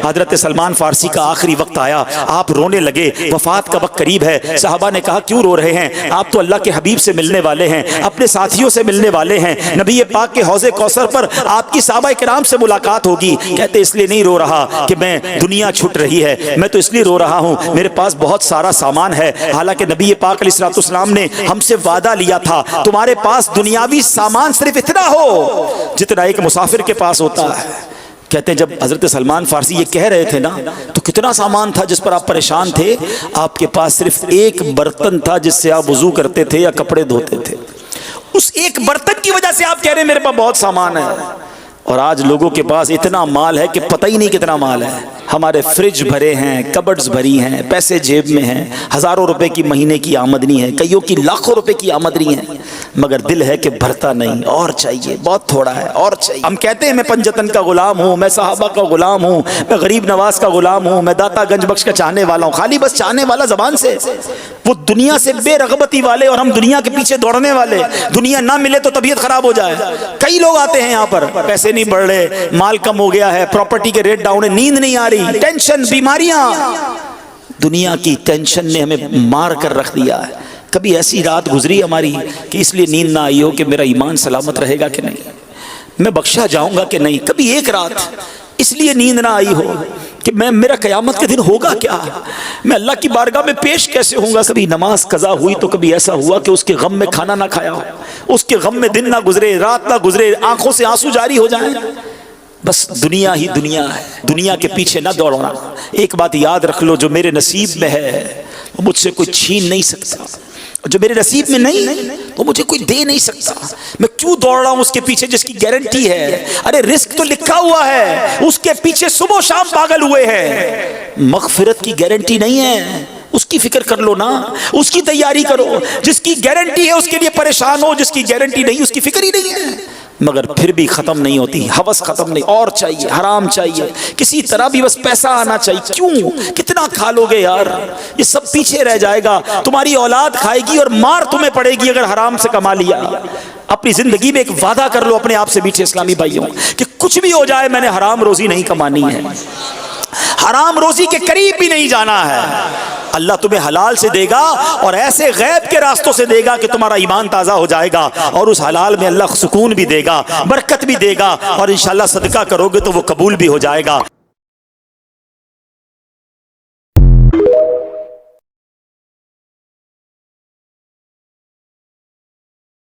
حضرت سلمان فارسی کا آخری وقت آیا، آپ رونے لگے، وفات کا وقت قریب ہے۔ صحابہ نے کہا کیوں رو رہے ہیں؟ آپ تو اللہ کے حبیب سے ملنے والے ہیں، اپنے ساتھیوں سے ملنے والے ہیں، نبی پاک کے حوض کوثر پر آپ کی صحابہ کرام سے ملاقات ہوگی۔ کہتے اس لیے نہیں رو رہا کہ میں دنیا چھٹ رہی ہے، میں تو اس لیے رو رہا ہوں میرے پاس بہت سارا سامان ہے، حالانکہ نبی پاک علیہ الصلوۃ والسلام نے ہم سے وعدہ لیا تھا تمہارے پاس دنیاوی سامان صرف اتنا ہو جتنا ایک مسافر کے پاس ہوتا ہے۔ کہتے ہیں جب حضرت سلمان فارسی یہ کہہ رہے تھے نا تو کتنا سامان تھا جس پر آپ پریشان تھے؟ آپ کے پاس صرف ایک برتن تھا جس سے آپ وضو کرتے تھے یا کپڑے دھوتے تھے، اس ایک برتن کی وجہ سے آپ کہہ رہے ہیں میرے پاس بہت سامان ہے۔ اور آج لوگوں کے پاس اتنا مال ہے کہ پتہ ہی نہیں کتنا مال ہے۔ ہمارے فریج بھرے ہیں، کبڈز بھری ہیں، پیسے جیب میں ہیں، ہزاروں روپے کی مہینے کی آمدنی ہے، کئیوں کی لاکھوں روپے کی آمدنی ہے، مگر دل ہے کہ بھرتا نہیں، اور چاہیے، بہت تھوڑا ہے، اور چاہیے۔ ہم کہتے ہیں میں پنجتن کا غلام ہوں، میں صحابہ کا غلام ہوں، میں غریب نواز کا غلام ہوں، میں داتا گنج بخش کا چاہنے والا ہوں، خالی بس چاہنے والا زبان سے، وہ دنیا سے بے رغبتی والے اور ہم دنیا کے پیچھے دوڑنے والے۔ دنیا نہ ملے تو طبیعت خراب ہو جائے۔ کئی لوگ آتے ہیں یہاں پر، پیسے نہیں بڑھ رہے، مال کم ہو گیا ہے، پراپرٹی کے ریٹ ڈاؤن ہے، نیند نہیں آ رہی، ٹینشن، بیماریاں۔ دنیا کی ٹینشن نے ہمیں مار کر رکھ دیا ہے۔ کبھی ایسی رات گزری ہماری کہ اس لیے نیند نہ آئی ہو کہ میرا ایمان سلامت رہے گا کہ نہیں، میں بخشا جاؤں گا کہ نہیں؟ کبھی ایک رات اس لیے نیند نہ آئی ہو کہ میرا قیامت کے دن ہوگا کیا، میں اللہ کی بارگاہ میں پیش کیسے ہوں گا؟ کبھی نماز قضا ہوئی تو کبھی ایسا ہوا کہ اس کے غم میں کھانا نہ کھایا ہو، اس کے غم میں دن نہ گزرے، رات نہ گزرے، آنکھوں سے آنسو جاری ہو جائیں۔ بس دنیا ہی دنیا ہے، دنیا کے پیچھے نہ دوڑنا۔ ایک بات یاد رکھ لو، جو میرے نصیب میں ہے وہ مجھ سے کوئی چھین نہیں سکتا، جو میرے نصیب میں نہیں وہ مجھے کوئی دے نہیں سکتا۔ میں کیوں دوڑ رہا ہوں اس کے پیچھے جس کی گارنٹی ہے؟ ارے رزق تو لکھا ہوا ہے، اس کے پیچھے صبح و شام پاگل ہوئے ہیں۔ مغفرت کی گارنٹی نہیں ہے، اس کی فکر کر لو نا، اس کی تیاری کرو۔ جس کی گارنٹی ہے اس کے لیے پریشان ہو، جس کی گارنٹی نہیں اس کی فکر ہی نہیں ہے۔ مگر پھر بھی ختم نہیں ہوتی، ہوس ختم نہیں، اور چاہیے، حرام چاہیے، کسی طرح بھی بس پیسہ آنا چاہیے۔ کیوں؟ کتنا کھا لو گے یار، یہ سب پیچھے رہ جائے گا۔ تمہاری اولاد کھائے گی اور مار تمہیں پڑے گی اگر حرام سے کما لیا۔ اپنی زندگی میں ایک وعدہ کر لو اپنے آپ سے میٹھے اسلامی بھائیوں کہ کچھ بھی ہو جائے میں نے حرام روزی نہیں کمانی ہے، حرام روزی کے قریب بھی نہیں جانا ہے۔ اللہ تمہیں حلال سے دے گا اور ایسے غیب کے راستوں سے دے گا کہ تمہارا ایمان تازہ ہو جائے گا، اور اس حلال میں اللہ سکون بھی دے گا، برکت بھی دے گا، اور انشاءاللہ صدقہ کرو گے تو وہ قبول بھی ہو جائے گا۔